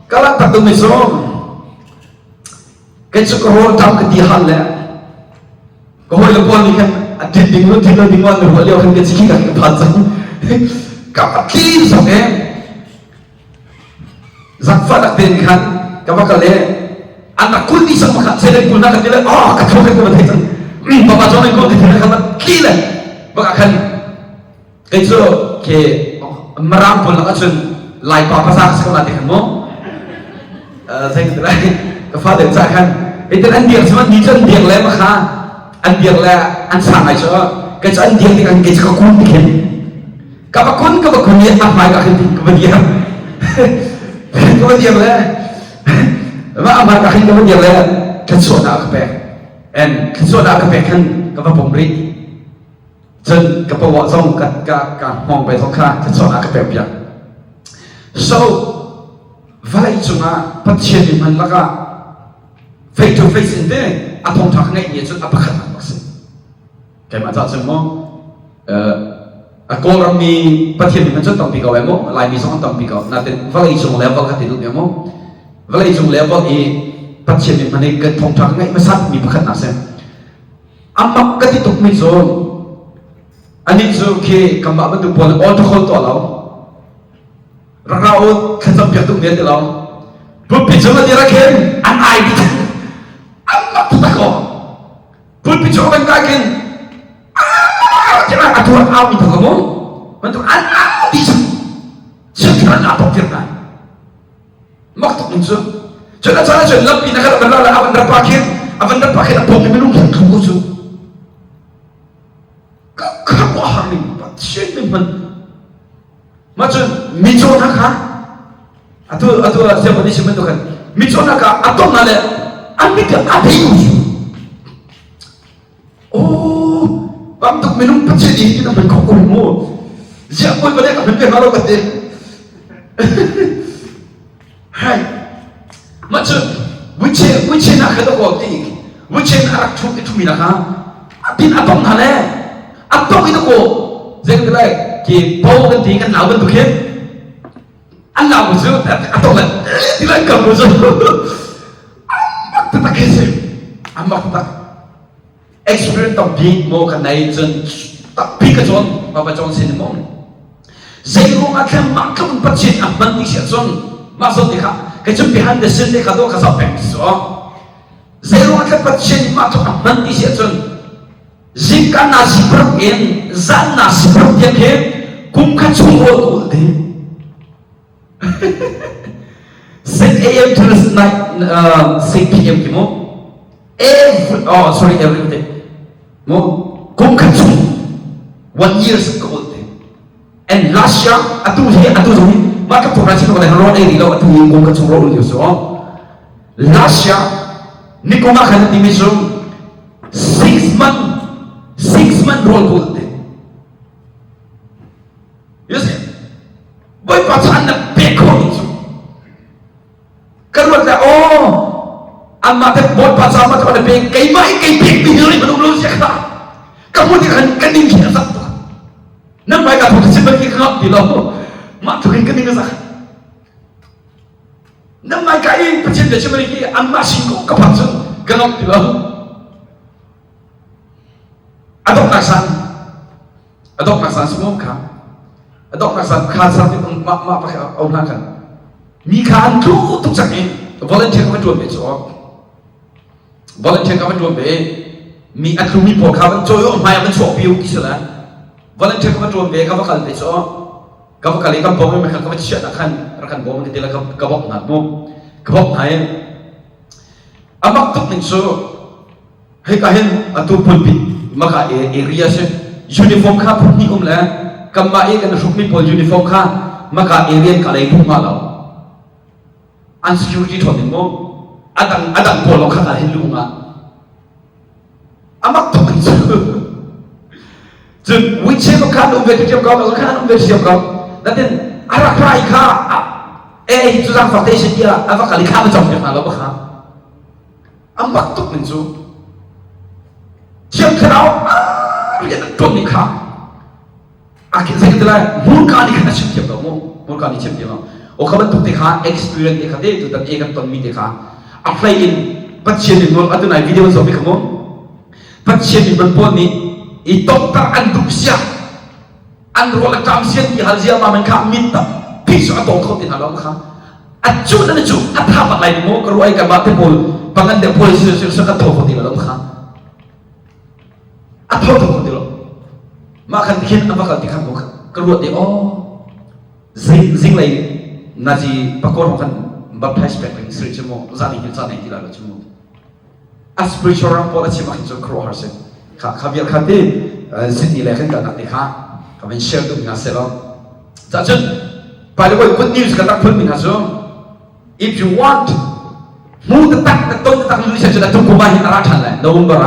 kalau tak tu misal kecukupan tam ketihan le kau lepas ni kan ada dingun boleh orang kecil kan bahasa kapak kiri sampai zakfa nak dengar kapak kale anak kul ni sama kan saya kul nak kata kacau kan betul betul bapa jangan kul kita kapak kiri bahkan itu ke merampun nak cun lai papa sah sekolah dengan mo saya kata lagi kepada saya kan itu andiak cuma dijen diak le maka andiak le ansang aja kerja andiak dengan kerja kun diken kapakun ni apa yang akan kemudian le apa amal akan kemudian le kerja nak apa and kerja nak apa kan kapal pemberi jen kapal wasong kat hongไปสงขลาkerja nak apa ya so valai cuma patient di mana laka face to face ini atong tak ngai ni cuma apa kan maksud kayak macam semua aku orang ni patient di mana cuma pikau emo lain ni seorang tak pikau nanti valai cuma level kat itu emo valai cuma level ini patient di mana ketong tak ngai masat ni bukan nasi amak kat itu miso ani so ke kambak betul pun auto call tu alau raut ketam piatu dia tu lau, berbicara dia rakan, anai dia, amat tak kau, berbicara orang rakan, jangan aturan awam itu kamu, untuk anak dia, sekarang apa firman, maksud itu, jangan jangan lebih nak berlalu awan terpakai apa minum yang kamu tu, kamu hari ini, siapa yang macam mico nak atau siapa ni siapa tu kan mico nak atau nale ambil ada itu oh bantuk minum pecah di kita berkokol mu siapa yang boleh ambil kalau kata hai macam which nak kata kau ti which nak tu itu mina kan apin atau nale atau itu kau jangan kelai कि बहु kan tinggal lawan tu kan, Allah musuh atau kan, tidak kau musuh, amak tak kisah, amak tak experience tapi mau kan naik jen, tapi kejon, bapa jon sini mau, saya orang akan makan pecin aman di situ, masuk dia, kejumpihan desin dia kado kasar pengso, saya orang akan pecin makan aman di situ, jika nasi berbien, zan nasi berbien ke kum kacung roll deh. 6 a.m. to night 6 p.m. kimo every day mo kum kacung 1 year ago deh. And last year atu maka progresi ko dah roll eri lo atu yung kum kacung roll yo so last year ni ko makan di misum 6 month roll gold deh. Yes, boy pacaran nak bekor itu. Kalau ada amat boy pacaran macam ada bek, kay bek bihari belum siapa. Kamu dengan kening kita satu. Nampak tak tu sebagai kerap di laut, mak tu kening kita. Nampak kay pecinta sebagai amat singkong kepancing kerap di laut. Adok naksan semua kan. Adok naksan kasar itu mak pakai orang kan. Mikan tu cakap volunteer kau jual besok. Volunteer kau jual be. Mi aku mi pok kau joyo mai aku cuak biu kisah. Volunteer kau jual be kau bakal besok. Kau kali kau bom mereka kau siap rakan bom kita lah kau bom natmu. Kau bom hai. Amak tu ningso. Hei kahen atu pulpit. Maka area se uniform kah pun ni lah. Kamai kan rukmi pol uniform kah maka area kalai pun malau. Unsecurity thon mo adang pol kah kalai lunga. Amak tu itu. Jadi whichever kan umbetu kau kan umbetu kau. Nanti arak rai kah itu yang foundation dia apa kali kah macam mana lo kah. Amak tu itu. Siap kenal, dia tu ni kah. Akhir saya kata murka ni kena siap dia, murka ni siap dia. o khaban tu te kha experience te kha te tu tan e kan ton mi te kha apply in patchen in nol aduna video zo mi khamo patchen in ban pon ni I doktor an duksia an rola tam sian ki halzia ma man kha mit ta piso atong khot in halom kha achu na chu atha pat lai mo ko roi ka ba te pol pangan de pol se ka tho khot in halom kha atho to khot lo ma khan khin apa ka ti kham ko ka ro de o zing lai na ji pakor kan baptize pek ring sri chmo zani ki zani ki la lo chmo a spiritual ram pol chi ma khin so kro har se khabiar khate Sydney le khan ka na te kha kamen share tu na se lo cha chen by the way good news ka tak phun min ha so if you want mu ta tak ta ton ta lu se cha tu ko ba hi ara than la November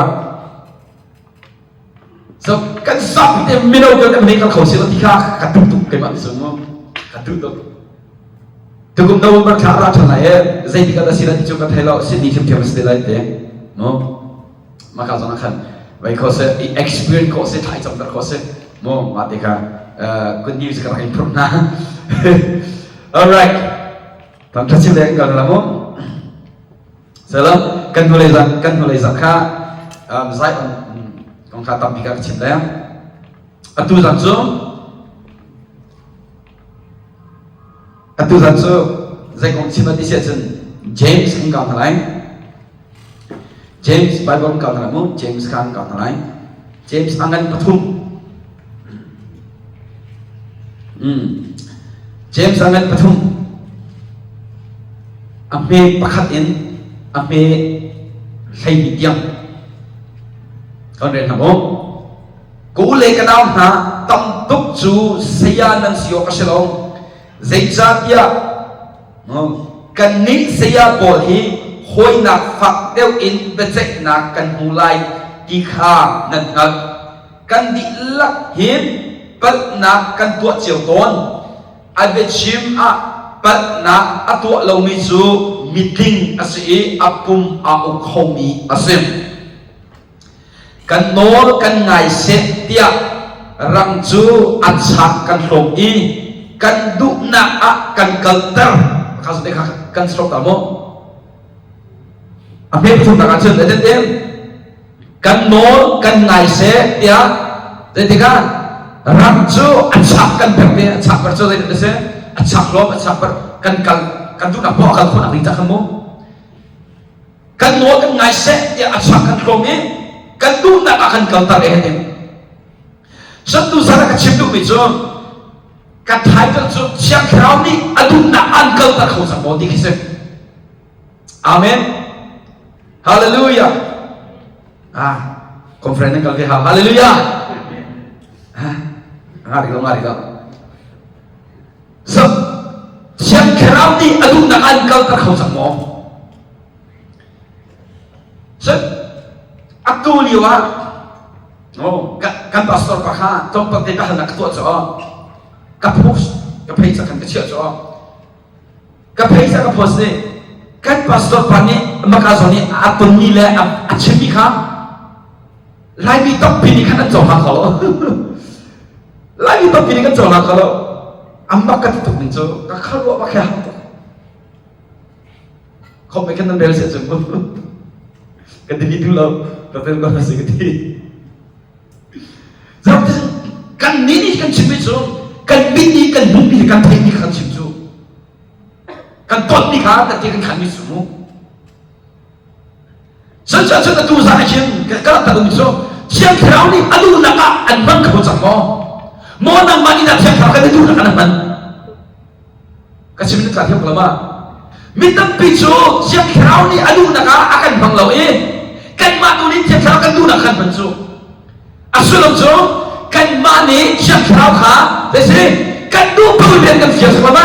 so kan sap te mino ka me ka khau se lo ti kha ka tu ke ma so mo ka tu to tu kum November tha ara than la e zai ti ka da sira ti chu ka thailo Sydney thim thim se lai te no ma ka zona khan vậy có sẽ experience có sẽ thay trong đó có sẽ mo mà thì cả good news cái này from na alright tạm thời xin đến gần là mo giờ lắm cần thu lấy rằng kha giải còn kha tạm bị các chuyện đấy tu rằng số giải còn xin đi xem James không còn lại James Bible kau tak mau James kan kau tak lain James angan pathum James angan pathum ame pakhat in ame khai bidyam kon ren hamo ku le ka naw na tam tuk chu seya nang sio ka selong zaichatia kan ni seya bol hi hoi na phak deu in becek na kan hulai ti kha nan ngat kan di lak hin pat na kan tua chiao ton ave chim a pat na atua lo mi chu meeting asi apum a u khomi asem kan nor kan ngai se tia rang chu achak kan hlom I kan du na a kan kalter kaso de kan strok ta mo ame phun ta kan chen de kan nol kan ngai se tia de ka ram chu achak kan pe achak par chu de se achak lo achak par kan tu na po kan khona ri ta kan mo kan nol kan ngai se tia achak kan hlom ni kan tu na kan kal ta e de satu sara ka chim tu mi chu ka thai ta chu chiang khrau ni adu na an kal ta khau sa mo di ki se amen Hallelujah. Conference kal ke hallelujah. Ngari ko. So, siang kerau ni adu na an kal ta khau sa mo. So, aku liwa. Kan pastor pa kha, tong pa te ka nak tu cho. Ka post, ka page sa kan ka cho. Ka page sa ka post ni kan pastor pani makazoni atun ni le achimi kha lai mi top pini kan cho ha khalo lai mi top pini kan cho ha khalo amma ka tu min cho ka khalo ba kha không phải cái năm bel sẽ dùng cái gì đi lâu rồi phải gọi là gì cái rồi kan ni kan chimi cho kan bini kan bumi kan thai ni kan chimi cho kan tot ni kha ta ti kan khan mi su mu san cha cha tu za chin ka ta mi so chiang khrau ni adu na ka an bang ko cha mo na mani na chiang khrau ka tu na kan man ka chim ni ka thiam lama mi tam pi chu chiang khrau ni adu na ka akan bang lo e kan ma tu ni chiang khrau kan tu na kan man chu asulom chu kan ma ni chiang khrau kha de se kan tu pa ben kan sia sa ba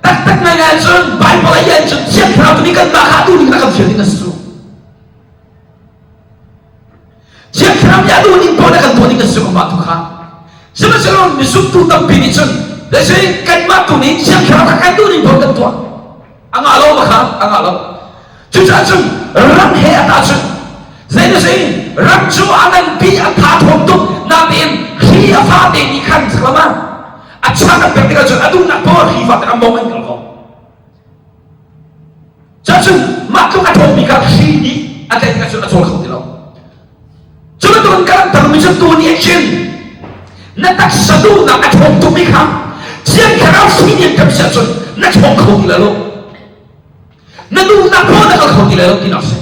tak na nga chun Bible ayan chun siya kaya ni kan baka tu ni nakam siya ni nasu siya kaya niya tu ni po na kan tu ni nasu kung matu ka siya masalong ni sumtu tam pini chun dahil kan matu ni siya kaya kan tu ni po kan tu ang alaw maka ang alaw chun sa chun ram he ata chun zay na say ram chu anan pi at hatong tu namin hiya fa ni kan sa kama achang ang pektika chun adung na po hivat ang moment ko chachun maklong atong bika hini atay ka chun atol ko dilaw chun doon ka tarmisyon to ni action nataksado na atong tumika siyang karaw sinyan kapsa chun natong ko dilalo naduna po na ko dilalo kinase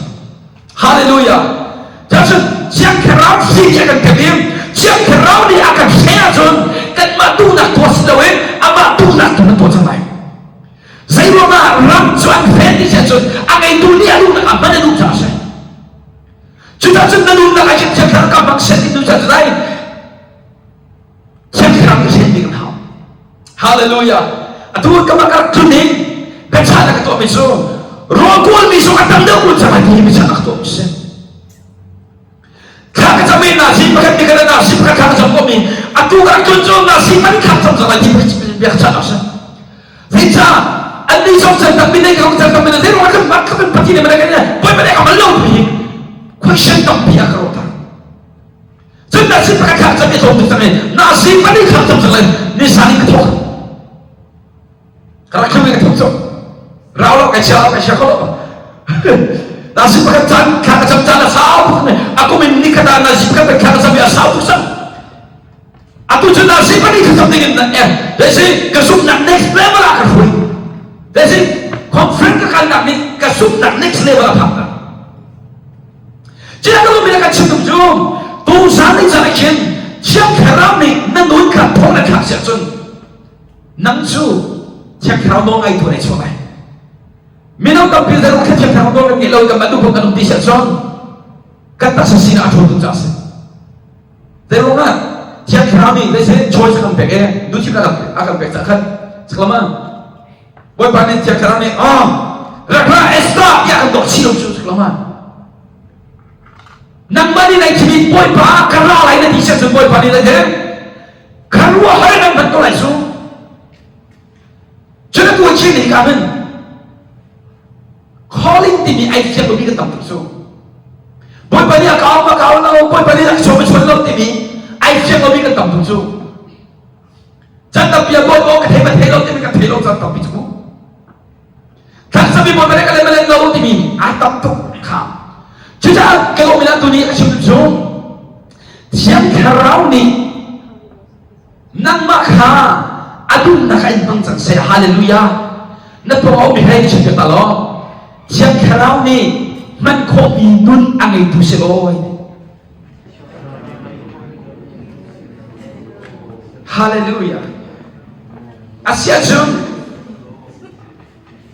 hallelujah chachun siyang karaw sinyan kapim siyang karaw ni akan saya chun kan matuna tuas dawin ama tuna tunan tuas ang lain saya rumah ram cuan fendi saya chun angay dunia lu nak apa nak ucap saya sudah chun nanu nak aja cakap kapak seni tu saya lain saya kira seni dengan hal haleluya atu kamak tuning kacana ketua miso rokul miso katang dah pun sama dia miso ketua miso kakak kami nasi makan di kana nasi makan kakak kami atu kakak tunjuk nasi makan kakak sama dia biar cakap saya Rita Andi soksan tak pinay ka tak pinay zero akan makan pati ni mereka ni boy mereka malu ni question tak biar kerota sudah si pakai kakak sampai tahu tu nasi makan kakak sama ni saling ketok kalau kami ketok tu rawat kacau kalau nasi pakai kakak sama sahau aku menikah dengan nasi pakai kakak sampai sahau tu aku tu nasi pakai kakak dengan jadi kesum nak next level akan hui jadi konflik kekandak ni kesum nak next level apa jadi kalau mereka cium cium tu saling saling siang kerap ni nanduin kat thong nak kasihan cun nangsu siang kerap dong ay tunai sungai minum tapi dah nak siang kerap dong ni lau gambar tu bukan untuk cun kata sesina atau tu jas jadi orang siang kerap ni jadi choice akan pakai duci akan pakai kan selama boy panen siang kerap ni rakla extra ya akan dok siom cium selama nang mani naik ciri boy pa kerana lain nanti siapa boy pani lagi kerana hari nang betul lagi so jadi tu ciri kamen calling timi ai siapa lebih ketam so boy pani akau lau boy pani nak coba lau timi ai siapa lebih ketam so jangan biar boy ketebat timi jangan tapi tu kan sabi boy mereka lembel lau timi atam tu kam Jika kalau bila tu ni asyik zoom, siang kerau ni, nang makha, adun nak kain bangsa saya haleluya, nak bawa bihai cakap talo, siang kerau ni, man kopi nun angin tu seloy, haleluya, asyik zoom,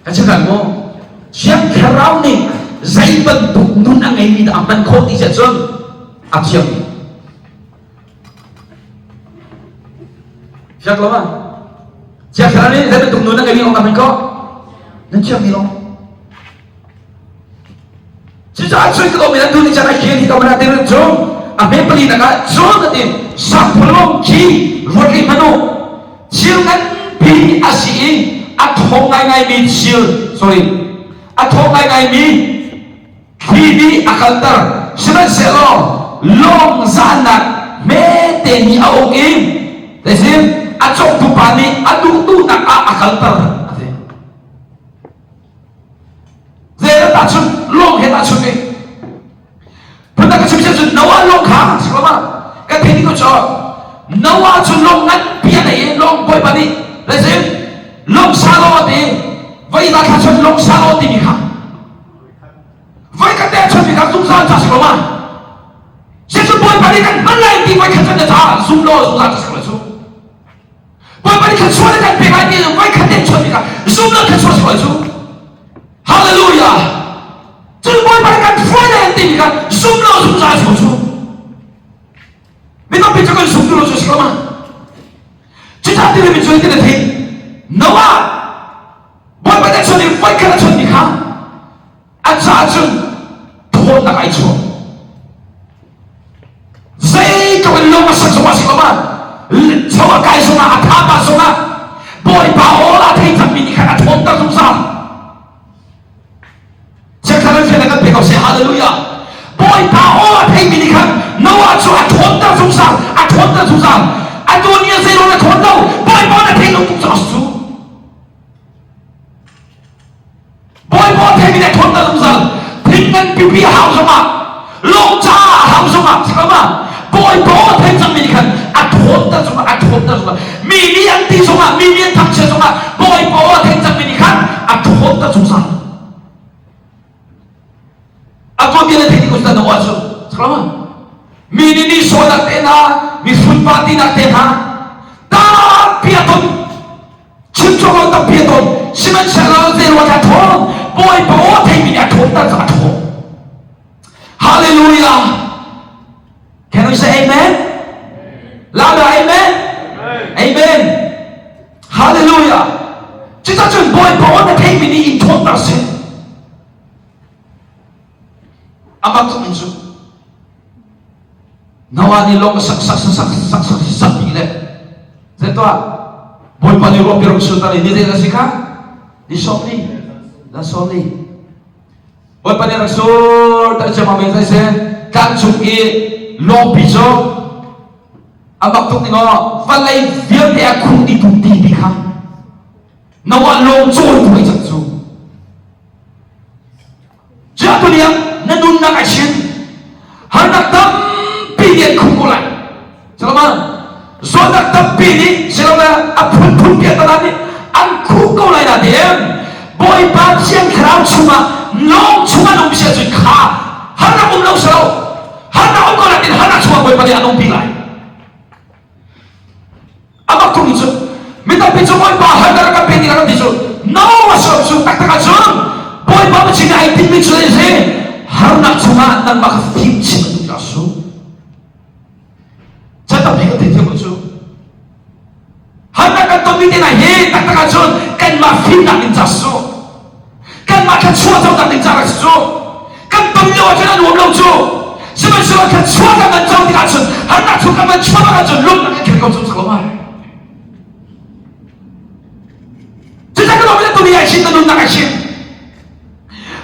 cakap mo, siang kerau ni. Zai bentuk nun ang ay minta aman ko ti siya son at siya siya kelama siya karani zai bentuk nun ang ay minta aman ko nan siya minong siya asoy ko minang duni siya na kiyan hita manatin ng zon amin pali na ka zon natin sa pulong ki roti mano siya ngan pi asiin at hongay ngay min siya sorry at hongay ngay min Bibi akaltar sinan selo long zanak mete ni aongin tesim acok tupani adu tu nak akaltar zera tachun long he tachun ni pernah kasih bisa nawa long kah selama kan ini tu cok nawa chun long ngan pian ni long boy pani tesim long salo ni vai dah kasih long salo ni kah vai kata macam ni kan sumsang cak sekolah, sesuatu boy balikan mana yang vai kata dah sumlo cak sekolah tu, boy balikan suara kan pegang ni vai kata macam ni kan sumlo cak sekolah tu, haleluya, jadi boy balikan suara yang tinggi kan sumlo cak sekolah tu, minta bicara sumlo cak sekolah, kita tidak bicara tidak ni, nawa, boy balikan suara vai kata macam ni kan, aja thôn là cái chuột dây cho cái lông mà sạch sống xịt mà cho cái số nào tháp mà số nào bồi bảo là thấy thằng mình khai thôn ta không sao chắc chắn là cái việc của sẽ hallelujah bồi bảo là thấy mình khai nó là cho thôn ta không sao thôn ta không sao tôi như thế là thôn đâu boy bo na thei nung tuk sa su boy bo thei mi ne thon ta lung sang thing nan pi hao sama long cha hao sama sama boy bo thei chang mi khan a thon ta sama mi ni an ti sama mi ni thak che sama boy bo thei chang mi khan a thon ta sama a ko mi ne thei ko sta na wa su sama mi ni so na te na mi sun pa ti na te na ta piaton chimchogon ta piaton siman shala zero ta thon boy bo thei mi na thon ta sa thon hallelujah. Can we say amen? Louder, amen? Amen. Hallelujah. 진짜 좀 boy bo na thei mi ni thon ta se amak tu minsu nawa ni long sak ni le zetwa boy pa ni ro pero sultan ni de sika ni somni la somni boy pa ni rasul ta chama me se kan chung ki long piso amak tu ni ngo valai vial te akung di tu ti kha nawa long choi tu chak chu ja tu liang nanun na ka shin har nak tam piye kumulai salama so nak tam pini salama apun ke tanani an khu ko lai na dem boy pa siang khrau chuma long chuma long sia chu kha har na long sao har na ko la tin har na chuma boy pa ni anong pilai ama ko ni chu mita pi chu boy pa har na ka pini ra ti chu no so chu tak tak chu boy pa ma china ai tin mi chu se har na chuma nan ma phim chi ma tu su chata bi ka te te chu har na ka to mi te na he tak tak chu kan ma phim na min cha su kan ma ka chua cha na min cha ra su kan to yo cha na lu lo chu siman so ka chua ka man cha ti ka chu har na chu ka man chua ka chu lu na ka ko chu sa ma chata ka lo to mi ai shin na lu na ka shin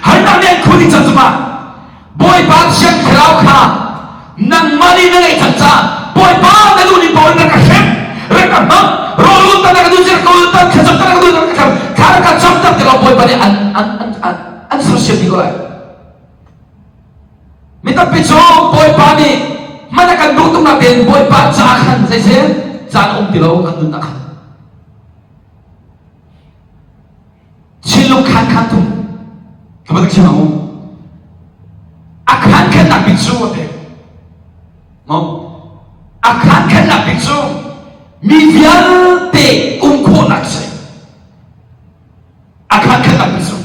har na ne khu ni cha ma boy ba siang khrau kha nang mani na ngai thancha boy ba na lu ni boy na ka hem re ka ma ro lu ta na ka du jer ko ta khajam ta na ka du ka khar ka cham ta te boy ba ni an so se di ko lai mita picho boy ba ni mana kan du tum na den boy ba cha khan sai se chan ti lo kan du na khan chilu khan tum ka ba ka ma akan kan nak bisu apa? Mau akan kan nak bisu mivial te umko nak se akan kan nak bisu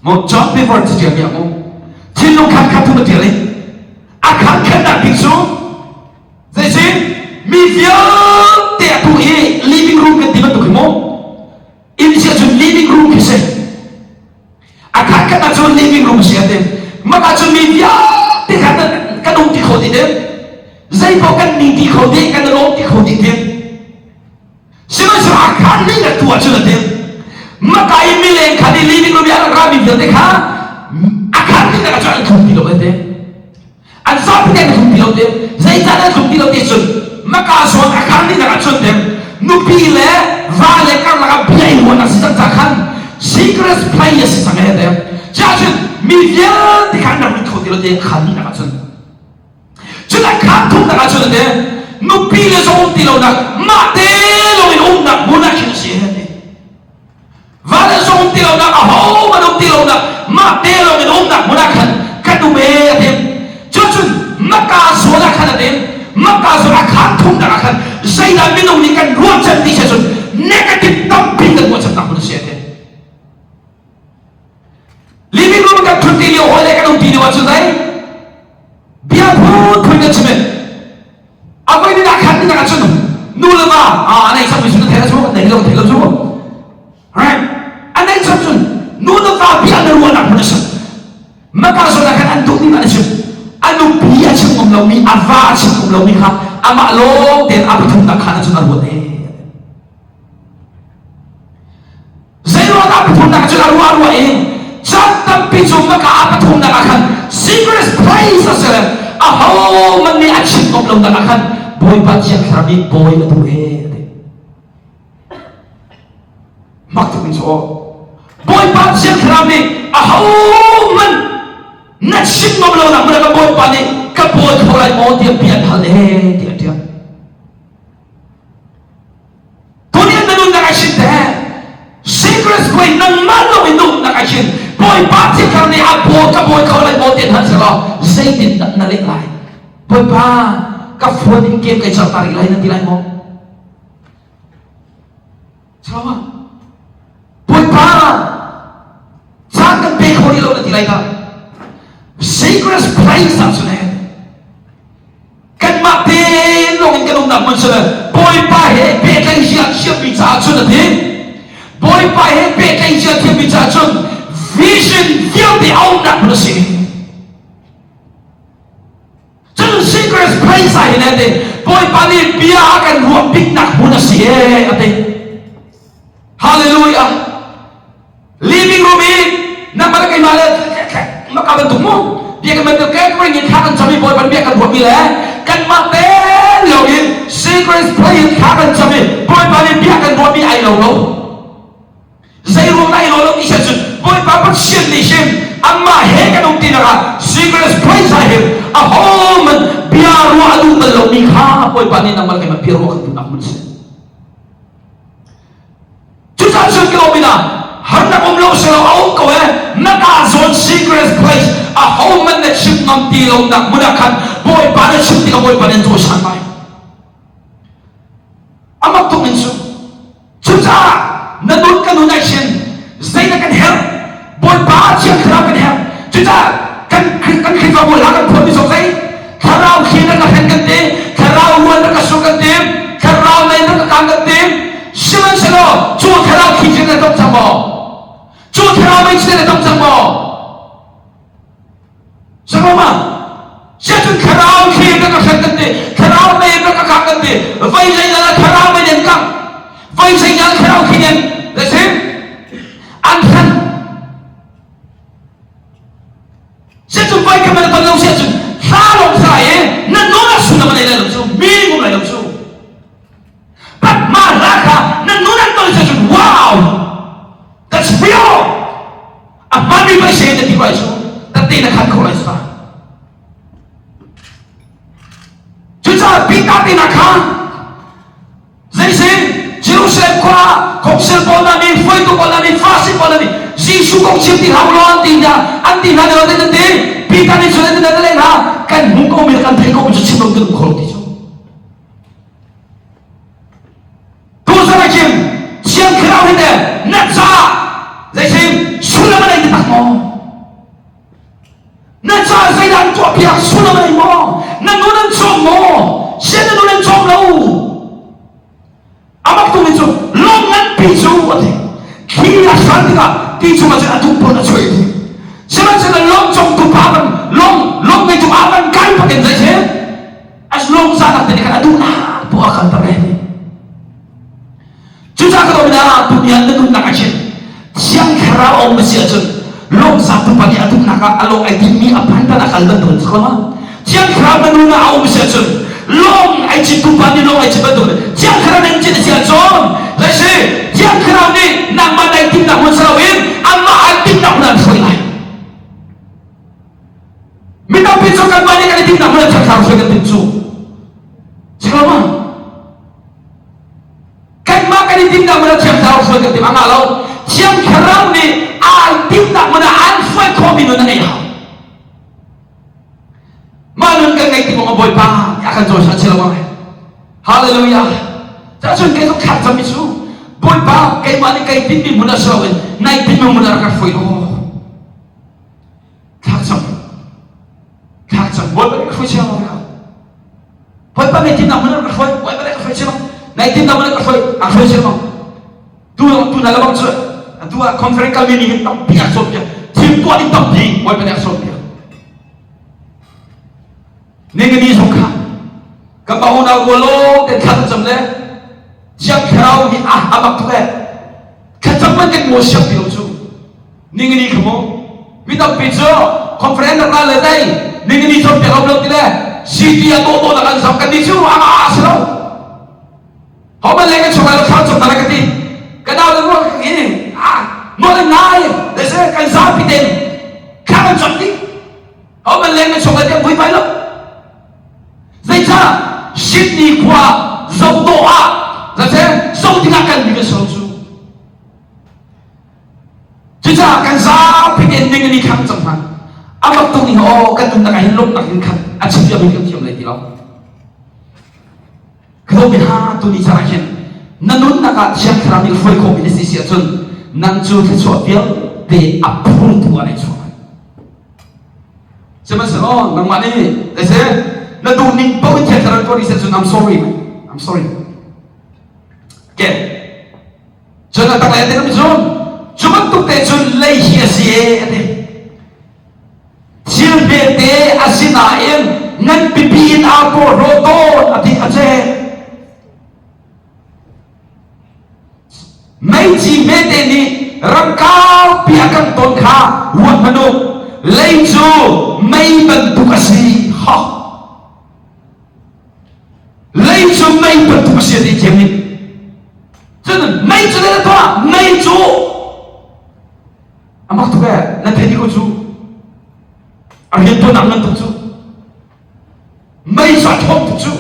mau John Bevere dia biar mau cilu kan tu betul ni akan kan nak bisu jadi mivial te tu living room ke tiba tu kemo ini siapa living room kese akan kan nak living room siapa maka chu mi via te kan dong ti khodi de zai po kan ni ti khodi kan lo ti khodi de sima sa kan ni na tu chu de maka I mi le kan ni living room ya ra mi de kha akan ni na cha thum ti lo de an sa pi de thum ti lo de zai ta na thum ti lo de chu maka so akan ni na chu de nu pi le va le kan la bi ai mo na sa ta khan secret place sa me de cha chu mi via di kan na mi khodi lo de khan ni na chu chu na khan thum na chu de nu pi le so ti lo na ma te lo in om na mo na chu si he de va le so ti lo na a ho ma no ti lo na ma te lo in om na mo na khan ka tu me de chu chu ma ka so na khan de ma ka so na khan thum na khan sai da mi no ni kan ro chan ti chu negative tam pi kan mo chan ta ko si he living room ka thuti li hole ka dong ti ni wa chu dai bia phu thoi na chme agoi ni na khan ni na chu nu la ma anai sam mi su na thela chu nei lo chu right anai sam chu nu na fa bia na ru na phu na sa ma ka so na khan an tu ni na chu anu bia chu ngom lo mi ava chu ngom lo mi kha ama lo den a thum na khan chu na ru de zero na thum na chu na ru e Jantam pichu maka apa thum na khan secret place asal aho man ni achieve of long na khan boy pa chiang kharami boy tu he mặc tu mình cho boy pa sian khram ni a hau man na sim ngom lo na mura ka boy pa ni ka boy kholai mo ti pian hal he ti ti dunia nanun na ka shin te secret boy nang man lo inu na ka shin boy pa ti khram ni a boy ka boy kholai mo ti han sa lo sai tin na le lai boy pa ka phone in game kai chal tari lai na ti lai mo chama boy pa jangan pek hori lo na ti lai ka secret place sa sune kan ma pe lo in kan na man sa boy pa he pe kai sia sia bi cha chun na ti boy pa he pe kai sia ti bi cha chun vision feel the own na bu si chun secret place sa hin ate boy pa ni bia kan ruam big nak bu na si ate hallelujah living room in na mala kai mala makaban tumo dia kan mental kai ko ngin khakan chami boy ban bia kan ruam bi le kan ma te lo in secret place khakan chami boy ba ni bia kan ruam bi ai lo lo zai ruam ai lo lo ni sa chun boy pa pa shin ni shin amma he kan um ti na secret place ai him a home bia ru adu mal lo ni kha boy pa ni na mal kai ma pi ro kan tu na mun se chu sa chun ke lo bi na har na om lo se lo au ko na ka zone secret place a home man na chip ngam ti lo na mun kan boy pa na chip ti ka boy pa nen to san mai amak tu min su chu sa na nun kan nun action zai na kan help boy pa chi khra kan help chu sa kan khi fa boy la kan phon ni so zai kharau khi na ka hen kan te kharau wan na ka su kan te kharau na na ka kan te siman se lo chu kharau khi chen na dom sam mo chu kharau mai chen na dom sam mo sao mà sẽ chun kharau khi na ka hen kan te kharau na na ka kan te vai lai na kharau mai nen kang vai sai na kharau khi nen le sim an khan sẽ chun vai ka ma ta lo sẽ chun ha lo sai na no na su na ma lai lo su mi ngum lai lo su but ma la ka na no na to sẽ chun wow that's real a ma mi vai sai na ti vai su ta te na khan ko lai sa chu sa pi ta ti na khan zai sim Jerusalem qua công sự bọn anh đi phơi tụ bọn anh đi phát sinh bọn anh đi Giêsu công chiếm tiền hậu lo anh tin là điều đấy đấy Peter đi xuống đến đây lên ha cần muốn có mình cần thấy có một chút chim đồng từ khổ tí chứ tôi sẽ nói chuyện chiếm cái nào hết đấy nát ra dây sim xuống là mình đi tặng mò nát ra dây đàn cho bia xuống là mình mò nát nó đang trộm mò sẽ nó đang trộm lâu amak tu minsu longan pisu ate kia santika pisu macam atu pun nak cuy sebab long jom tu papan long mai tu papan kai pakai saja as long sana tadi kan adu na tu akan terjadi juga kalau bila dunia itu nak action siang kerana orang mesti action long satu pagi adu nak along idmi apa anda nak kalban tu sekolah siang kerana nuna orang mesti action long ai chỉ tu pan ni long ai chỉ betul jangan kerana yang jadi siapa John lagi jangan kerana ni nak mana tim nak mensalawin amma tim nak menan selai minta pinjaukan banyak kali tim nak menan cakap dengan pinjau siapa kan makan tim nak menan cakap dengan tim angalau jangan kerana ni tim nak menan alfa kombinu nanti malun kan ngay tim mga boy pa akan jauh saja lah haleluya jangan keso kacam itu boy pa kay mali kay tim di muna sawin naik tim mo muna ka foi oh kacam boy pa ka foi siya boy pa may tim na muna ka foi boy pa ka foi siya naik tim na muna ka foi ang foi siya tu na labang siya tu conference kami ni hitam biar sobya tim tu hitam di boy pa ka sobya nên đi sống khác các bạn nào của lô để khăn chấm lên chiếc khao thì mặc thuê khăn chấm bên cái mùa sập biểu chú nên đi không vì tập bây giờ conference ra lời đây nên đi sống việc học được thế này city à tô là cần sống cái đi chú sao họ bên lấy cái chỗ này là khăn chấm là cái gì cái nào là mua cái gì mua lên ngay để sẽ cái giá bị tiền khác hơn chuẩn đi họ mình lên cái số cái tiền vui phải lắm dây cha ship đi qua dầu tổ rồi sẽ dầu thì ngắt cần cái số chú chứ cha cái giá bị tiền nhưng đi khám chẳng hạn mặc tôi thì họ cái chúng ta cái lúc đặt lên khăn chỉ cho mình cái chuyện này thì đâu cái hôm ha tôi đi ra hiện năn nún nãy chiang khám đi phơi khô bị xì chun năn chú cái chỗ việc để áp dụng tu anh chỗ xem mà sao nang mani để xem na tu ning bao nhiêu khám tôi đi sẽ chun I'm sorry okay cho nên ta lại đến bây giờ chúng ta tụt để chun lấy hiền gì đấy chiêu về thế asina em ngân pipin apo roto ati ache mấy chi về thế ni rangkau piakan ton kha huat manu lấy chu mấy bần tu kasi ha lấy chu mấy bần tu kasi đi chém ni cho nên mấy chu đấy là mấy chu amak tu cái là thế đi cô chu hiện tôi nằm lên tu chú mấy sao thôn tu chú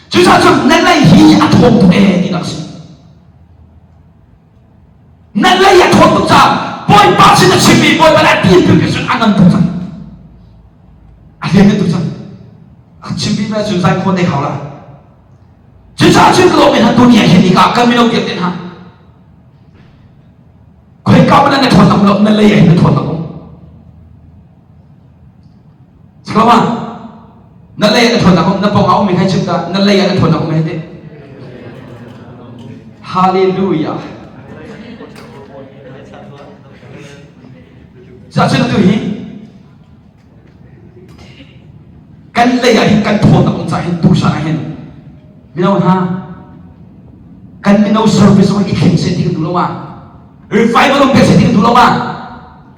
chứ sao chú nên lấy hi à thôn tu đi nào xin nên lấy à thôn tu cha bôi bát xin chim bị bôi bát lại tiền cái chuyện ăn ăn tu cha hiện tu cha chim bị mà chú sai khôn đây hảo là chứ sao chú cái mình hắn tu nhẹ hiện đi cả cái mình đâu tiền ha quay cao bên này thôn nằm lộn nên lấy hiện thôn nằm các bạn, nó lấy cái thuần nào không, nó bông áo mình hay chúng ta, nó lấy cái thuần nào không hết đấy. Hallelujah. Giả sử tôi hi, cái lấy cái thuần nào cũng phải tu sana hen, mình đâu ha, cái mình đâu service mà ít hình sẽ tiếng tu lâu mà, revival không phải sẽ tiếng tu lâu mà,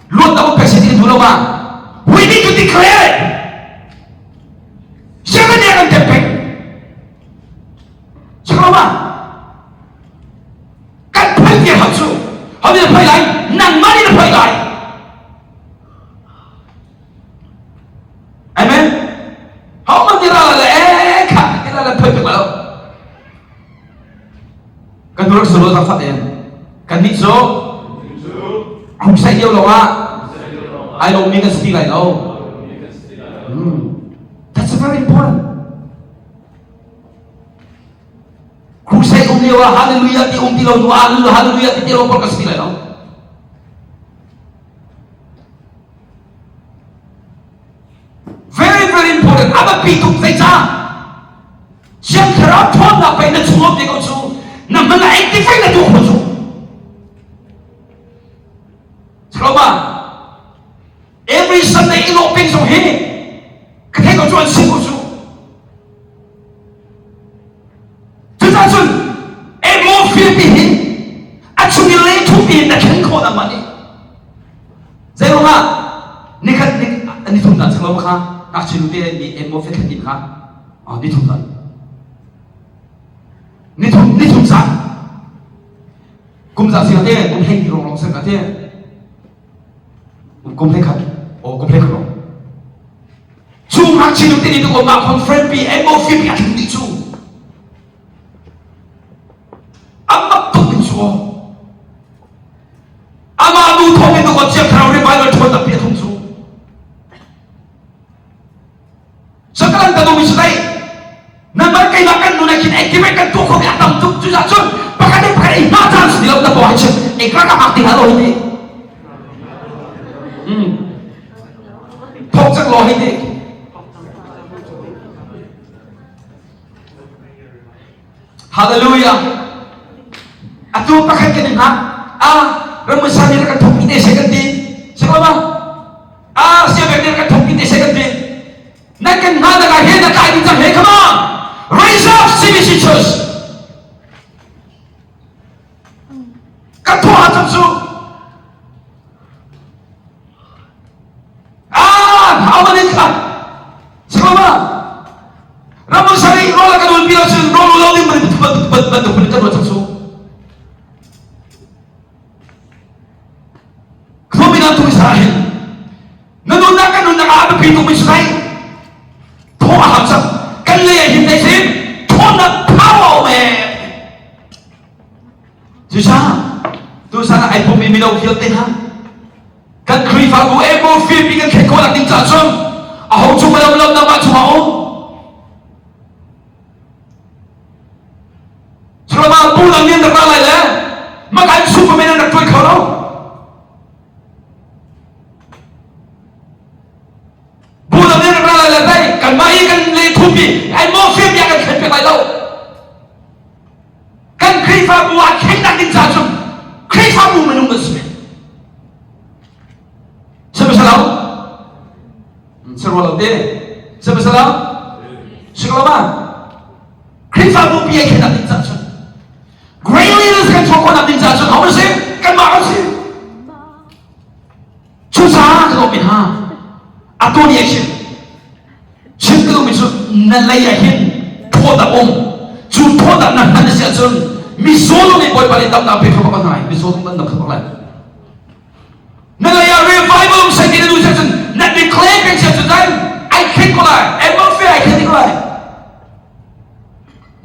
luôn đâu phải sẽ tiếng tu lâu mà. We need to declare it. Siapa dia akan tepek? Siapa? Kan phơi dia hấp thụ, họ bây giờ phơi lại, nang mani nó phơi lại. Amen. Họ mà đi ra là cả, cái là phơi được đâu. Kan turut suruh tak phát hiện, kan ni so, không sai yêu đâu à. I don't make us feel like that's very important. Crusade hallelujah ti tilong dua hallelujah ti tilong por kasi like very very important. Aba pitung say cha siyang harap thon na pay na chungop ni ko chu na mga 85 na tu ko chu Saloma every Sunday iloping so he cái có chuyện sinh của chú chúng ta chun em mua phiên bị hin anh chúng đi lấy thuốc tiền đã khiến khó làm gì dễ không ạ ni khát ni anh đi thùng đàn sao không ạ các chị nuôi đi em mua phiên khát tiền khát đi thùng đàn ni thùng sản cùng giả sử thế cùng hay rong rong sang cái thế cùng hay khát cùng hay khát chú mặc chỉ được tiền đi của mà con friend bị em mua phiên bị ăn đi chú anh mặc tốt đi chú anh mà đủ thông minh được con chiếc khảo revival thôi tập biệt không chú sao các anh ta đâu bị sao đây nằm ở cây makan nụ này khi anh kiếm anh tu không bị ăn tầm chú giả chun pakai iman chance di dalam dakwah itu ikhlas tak aktif halo ini thok chắc lo ini hallelujah atu pakai kening ha remusan dia akan thok ini seganti siapa siapa dia akan thok ini seganti nakan mana kahir nak kahir jam hey come on raise up CBC Church các thua trong su how many kan siapa ramu sari rola kadul biasa rola lalu betul betul betul betul trong su ba ba pi tu mi sai tho a ham sam kan le hin dai sim tho na power me tu sa na ai po mi đâu khiêu tên ha kan kri fa bu e mo fi pi kan ke ko la tin cha chum a ho chu ma lam na ma chu ma o Selama bulan ni nak lalai le, maka Superman nak tuai kau tau. Bulan ni nak lalai le, tay kan mai kan le tupi, ai mau film yang kan kena pelai tau. Kan krifa buat kena din jajum, krifa bu menunggu semua. Siapa salah? Serwalau deh. Siapa salah? Sekolah krifa bu biar kena din jajum. Great leaders kan contoh nak dinjajun, apa sih? Kan mahu sih. Susah kalau minha, atau dia sih. Sih kalau misu nalai yakin, thoda thoda nak hanya siapa misolo ni boy paling tak nampak apa apa misolo tak nampak apa lain. Nalai revival saya tidak dulu siapa, nak declare kan siapa lain, I can't kolai, emang fair I can't kolai.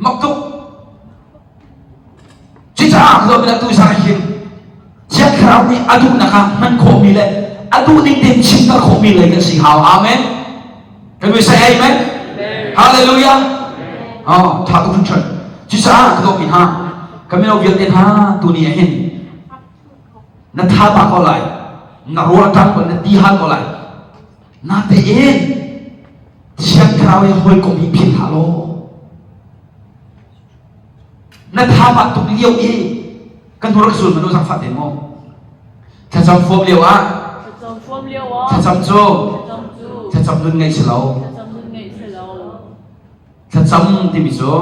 Maksud kalau bila tu saya hidup, siapa kerana ni adu nak man komi le, adu ni dem cinta komi le kan sih, amen. Kan bisa amen? Hallelujah. Oh, tak tu pun. Jika kalau kita kami nak biar dia tu ni ahin, nak thapa kau lagi, nak ruat tak pun nak dihan kau lagi, nak tein, siapa kerana yang hoi komi pin halo. Nak thapa tu liau kan orang sul menurut sang fat demo. Cacam form liau cacam jo, cacam nun ngai selau, cacam timiso,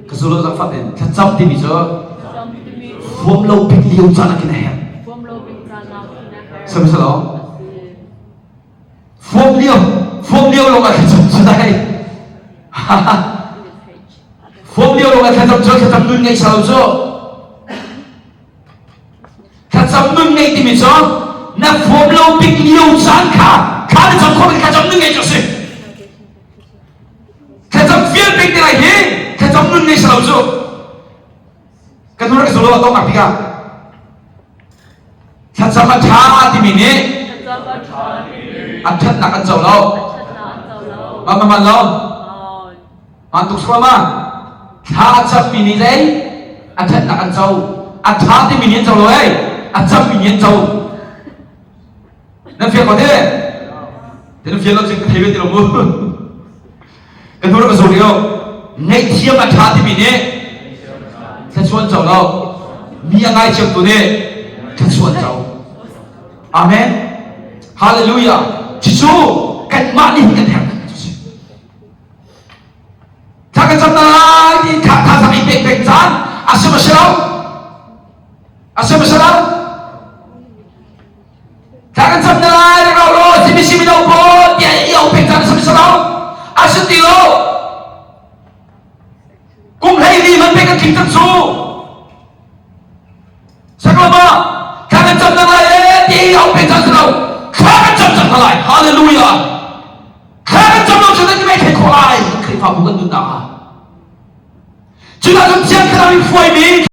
kesulo sang fat dem, cacam timiso, form liau pik liau jana kena hem. Sama selau, form liau lo kan cacam sedai. Form liau lo kan cacam nun ngai selau jo. Kacam nun ngai timiso, na form liau pik liau jana kah cacam kau kacam nun ngai jose. Kacam feel pik dia lagi, kacam nun ngai selau jo. Kan orang kesulo atau mak pika. Kacam macam timini, adat nak kacau lau, mama lau, mantuk selama. Kacam mini leh, adat nak kacau, adat timini jauh leh, adat mini jauh. Nanti apa dia? Dia nanti lo cakap hebat dia loh. Kan orang kesulo, ngai tiap adat timini, kacauan jauh lau, ni yang ngai cakap tu ni, kacauan jauh. Amen. Hallelujah. Jisu kan mani kan hem. Jangan sampai di kata sampai pek jan. Asal masalah. Jangan sampai kalau simi dah pun dia ia pek jan asal masalah. Asal tilo. Kum hai ni man pek kita su. Sekalama jangan sampai dia ia pek jan asal. Jangan sampai. Hallelujah. Jangan sampai sudah kita pek kolai. Kita bukan dunia. Jika kita kena foi